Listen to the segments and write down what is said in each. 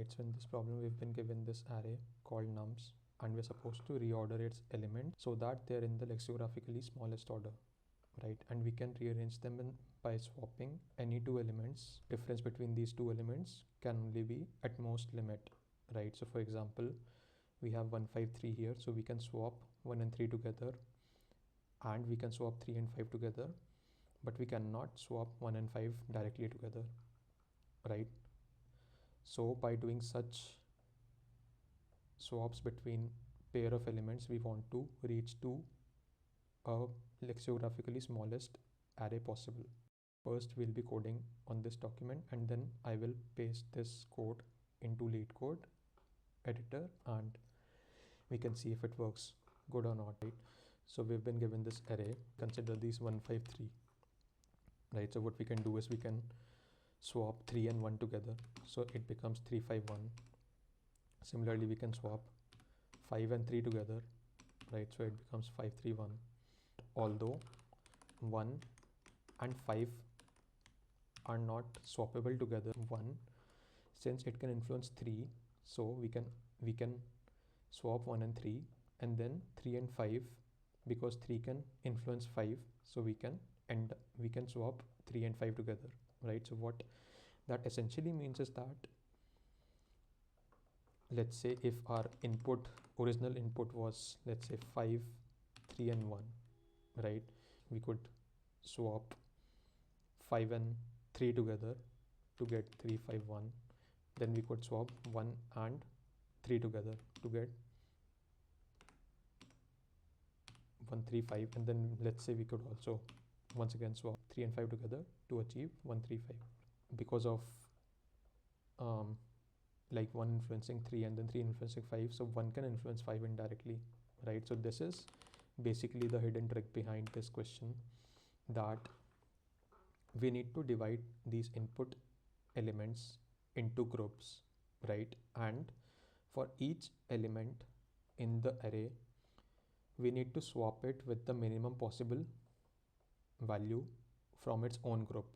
right? So in this problem, we've been given this array called nums, and we're supposed to reorder its elements so that they're in the lexicographically smallest order, right? And we can rearrange them by swapping any two elements. Difference between these two elements can only be at most limit, right? So for example, we have 1, 5, 3 here, so we can swap 1 and 3 together, and we can swap 3 and 5 together, but we cannot swap 1 and 5 directly together, right? So by doing such swaps between pair of elements, we want to reach to a lexicographically smallest array possible. First, we'll be coding on this document, and then I will paste this code into LeetCode editor, and we can see if it works good or not, right? So we've been given this array. Consider these 1, 5, 3, right? So what we can do is we can swap 3 and 1 together, so it becomes 3, 5, 1. Similarly, we can swap 5 and 3 together, right? So it becomes 5, 3, 1. Although 1 and 5 are not swappable together, 1, since it can influence 3, so we can swap 1 and 3, and then 3 and 5, because 3 can influence 5, so we can swap 3 and 5 together, right? So what that essentially means is that, let's say if our original input was, let's say 5, 3 and 1, right? We could swap 5 and 3 together to get 3, 5, 1. Then we could swap 1 and 3 together to get 1, 3, 5. And then let's say we could also once again swap 3 and 5 together to achieve 1, 3, 5. Because of like 1 influencing 3 and then 3 influencing 5, so 1 can influence 5 indirectly, right? So this is basically the hidden trick behind this question, that we need to divide these input elements into groups, right? And for each element in the array, we need to swap it with the minimum possible value from its own group,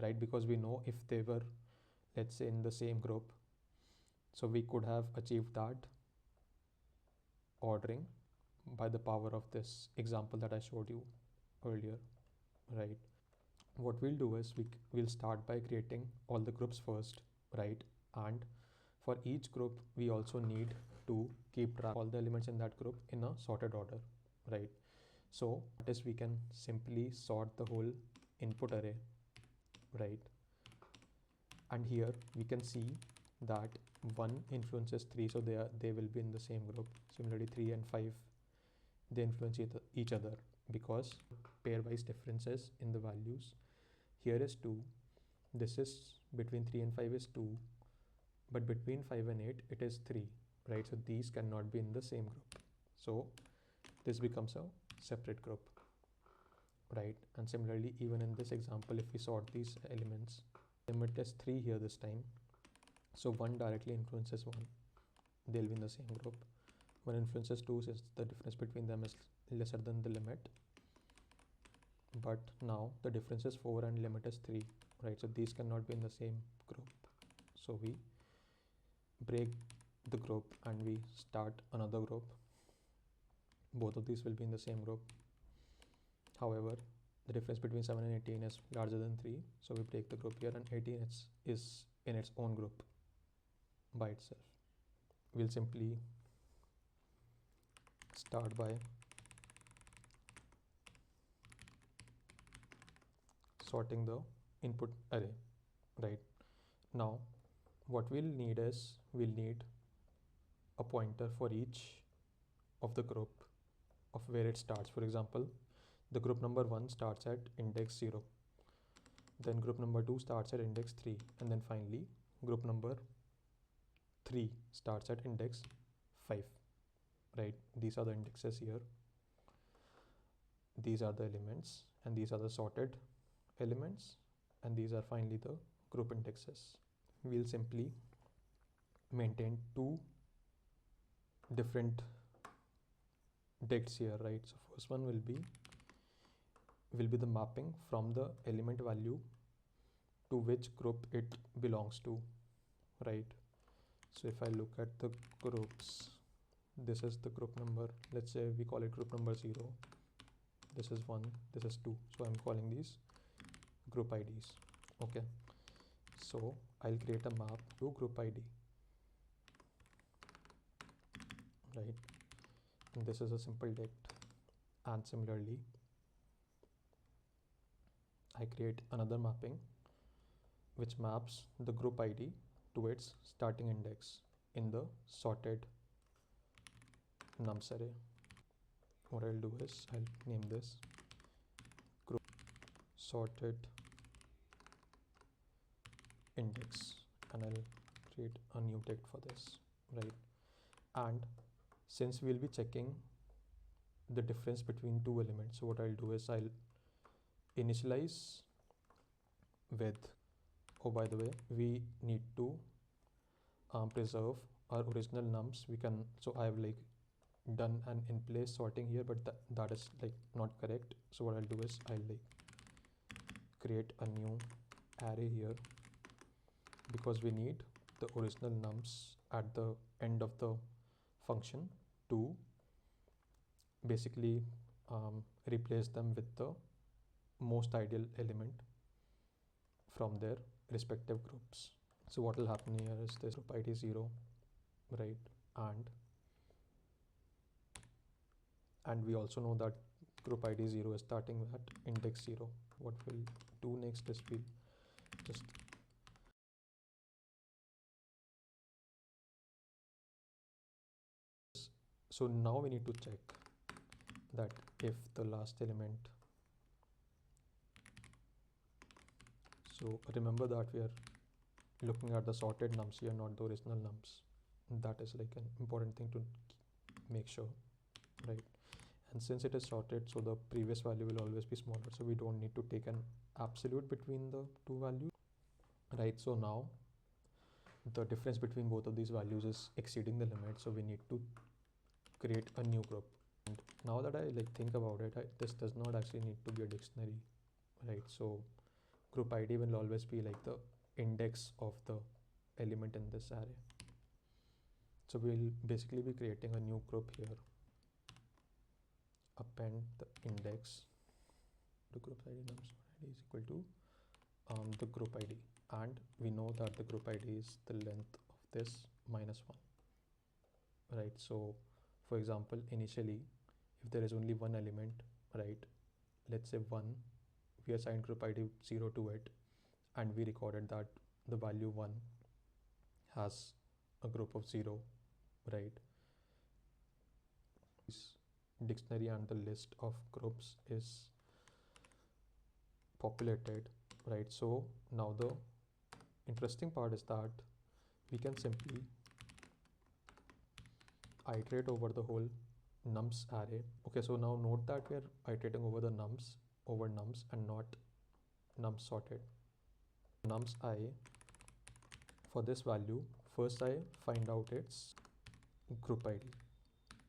right? Because we know if they were, let's say, in the same group, so we could have achieved that ordering by the power of this example that I showed you earlier, right? What we'll do is we'll start by creating all the groups first, right? And for each group, we also need to keep track of all the elements in that group in a sorted order, right? So as we can simply sort the whole input array, right? And here we can see that 1 influences 3, so they will be in the same group. Similarly, 3 and 5, they influence each other because pairwise differences in the values. Here is 2. This is between 3 and 5 is 2, but between 5 and 8 it is 3, right? So these cannot be in the same group, so this becomes a separate group, right? And similarly, even in this example, if we sort these elements, limit is 3 here this time, so 1 directly influences 1, they'll be in the same group. 1 influences 2, since the difference between them is lesser than the limit, but now the difference is 4 and limit is 3, right? So these cannot be in the same group, so we break the group and we start another group. Both of these will be in the same group. However, the difference between 7 and 18 is larger than 3, so we break the group here, and 18 is in its own group by itself. We'll simply start by sorting the input array, right? Now what we'll need is we'll need a pointer for each of the group of where it starts. For example, the group number 1 starts at index 0, then group number 2 starts at index 3, and then finally group number 3 starts at index 5, right? These are the indexes here. These are the elements, and these are the sorted elements, and these are finally the group indexes. We'll simply maintain 2 different dicts here, right? So first one will be the mapping from the element value to which group it belongs to, right? So if I look at the groups, this is the group number. Let's say we call it group number 0. This is 1, this is 2. So I'm calling these group IDs. Okay. So I'll create a map to group ID, right? And this is a simple dict. And similarly, I create another mapping which maps the group ID to its starting index in the sorted nums array. What I'll do is I'll name this group sorted index, and I'll create a new dict for this, right? And since we'll be checking the difference between two elements, so what I'll do is I'll initialize with, oh by the way, we need to preserve our original nums. We can, so I've like done an in place sorting here, but that is like not correct. So what I'll do is I'll like create a new array here, because we need the original nums at the end of the function to basically replace them with the most ideal element from their respective groups. So what will happen here is this group ID 0, right? And we also know that group ID 0 is starting at index 0. What we'll do next is we'll just so now we need to check that if the last element, so remember that we are looking at the sorted nums here, not the original nums. That is like an important thing to make sure, right? And since it is sorted, so the previous value will always be smaller, so we don't need to take an absolute between the two values, right? So now the difference between both of these values is exceeding the limit, so we need to create a new group. And now that I like think about it, this does not actually need to be a dictionary, right? So group ID will always be like the index of the element in this array. So we'll basically be creating a new group here, append the index to group ID nums is equal to the group ID, and we know that the group ID is the length of this minus 1, right? So for example, initially if there is only one element, right, let's say 1, we assigned group ID 0 to it, and we recorded that the value 1 has a group of 0, right? This dictionary and the list of groups is populated, right? So now the interesting part is that we can simply iterate over the whole nums array. Okay, so now note that we are iterating over the nums and not nums sorted. Nums I, for this value, first I find out its group ID,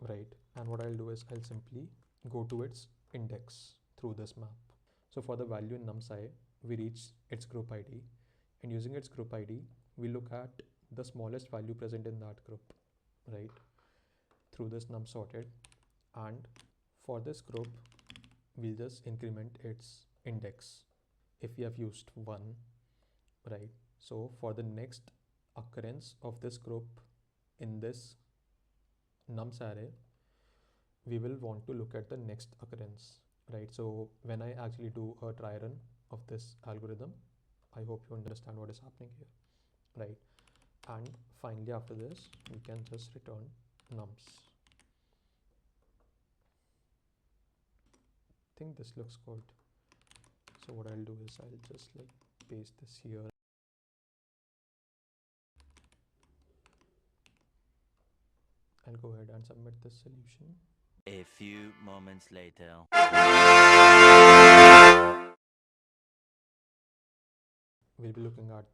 right? And what I'll do is I'll simply go to its index through this map. So for the value in nums I, we reach its group ID, and using its group ID, we look at the smallest value present in that group, right, through this num sorted. And for this group, we'll just increment its index if we have used 1, right? So for the next occurrence of this group in this nums array, we will want to look at the next occurrence, right? So when I actually do a try run of this algorithm, I hope you understand what is happening here, right? And finally after this, we can just return nums. I think this looks good. So what I'll do is I'll just like paste this here. I'll go ahead and submit this solution. A few moments later. We'll be looking at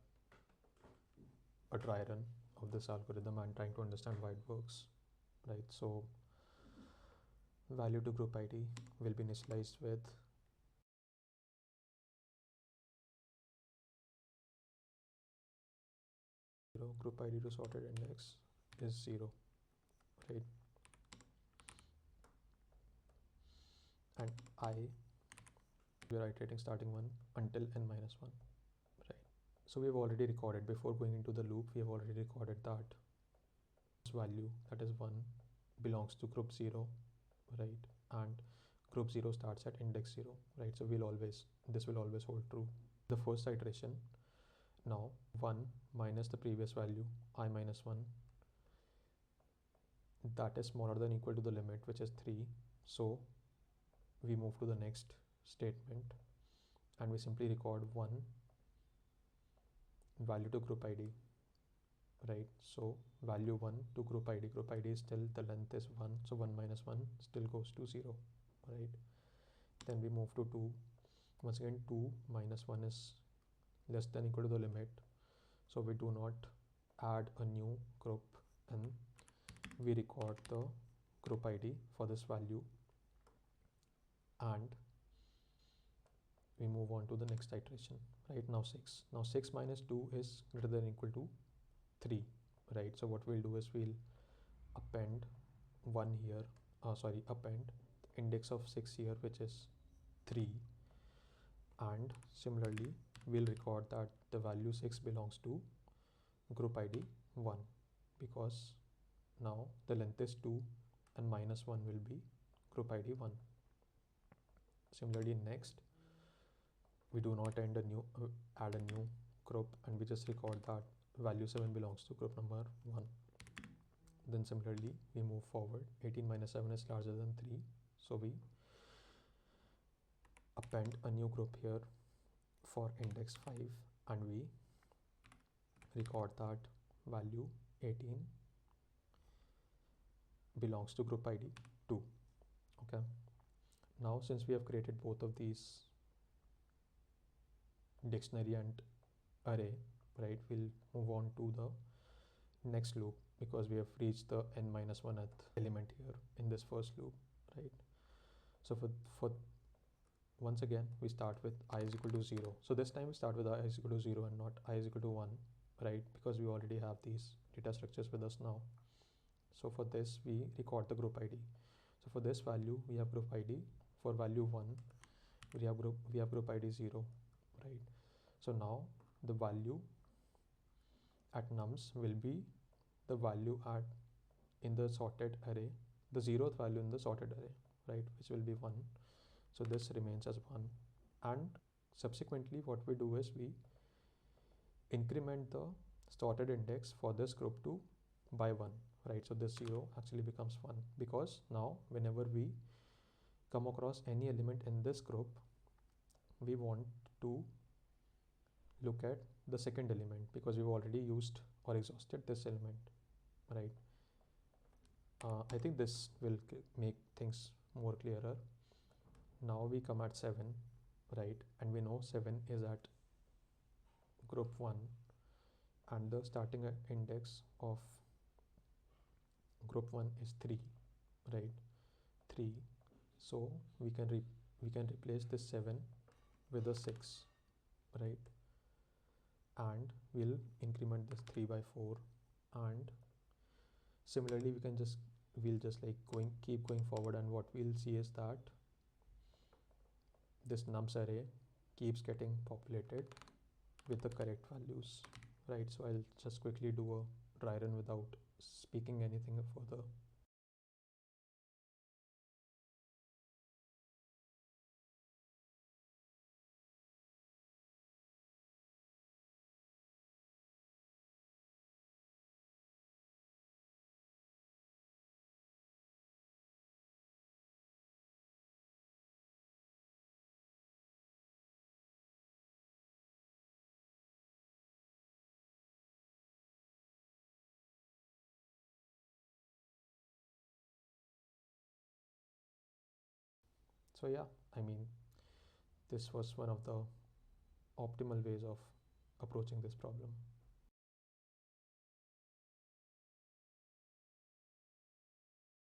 a try run of this algorithm and trying to understand why it works, right? So value to group ID will be initialized with group id to sorted index is 0, right? And I, we are iterating starting 1 until n minus 1, right? So we have already recorded, before going into the loop, we have already recorded that this value, that is 1, belongs to group 0, right? And group 0 starts at index 0, right? So this will always hold true. The first iteration, now 1 minus the previous value, I minus 1, that is smaller than or equal to the limit, which is 3. So we move to the next statement and we simply record 1 value to group id, right? So value 1 to group id is still, the length is 1, so 1 minus 1 still goes to 0, right? Then we move to 2. Once again, 2 minus 1 is less than or equal to the limit, so we do not add a new group and we record the group id for this value, and we move on to the next iteration, right? Now 6 minus 2 is greater than or equal to 3, right? So what we'll do is we'll append 1 here, append index of 6 here, which is 3, and similarly we'll record that the value 6 belongs to group id 1, because now the length is 2 and minus 1 will be group id 1. Similarly, next we do not add a new group and we just record that value 7 belongs to group number 1. Then similarly we move forward. 18 minus 7 is larger than 3, so we append a new group here for index 5 and we record that value 18 belongs to group id 2. Okay, now since we have created both of these, dictionary and array, right, we'll move on to the next loop because we have reached the n minus 1th element here in this first loop, right? So for once again we start with I is equal to 0. So this time we start with I is equal to 0 and not I is equal to 1, right? Because we already have these data structures with us now. So for this we record the group id. So for this value we have group id. For value 1 we have group id 0, right? So now the value at nums will be the value in the sorted array, the 0th value in the sorted array, right, which will be 1. So this remains as 1, and subsequently what we do is we increment the sorted index for this group 2 by 1, right? So this 0 actually becomes 1 because now whenever we come across any element in this group, we want to look at the second element because we've already used or exhausted this element, right? I think this will make things more clearer. Now we come at 7, right, and we know 7 is at group 1 and the starting index of group 1 is 3, right? 3. So we can replace this 7 with a 6, right? And we'll increment this 3 by 4, and similarly we'll just like keep going forward, and what we'll see is that this nums array keeps getting populated with the correct values, right? So I'll just quickly do a dry run without speaking anything further. So yeah, I mean, this was one of the optimal ways of approaching this problem.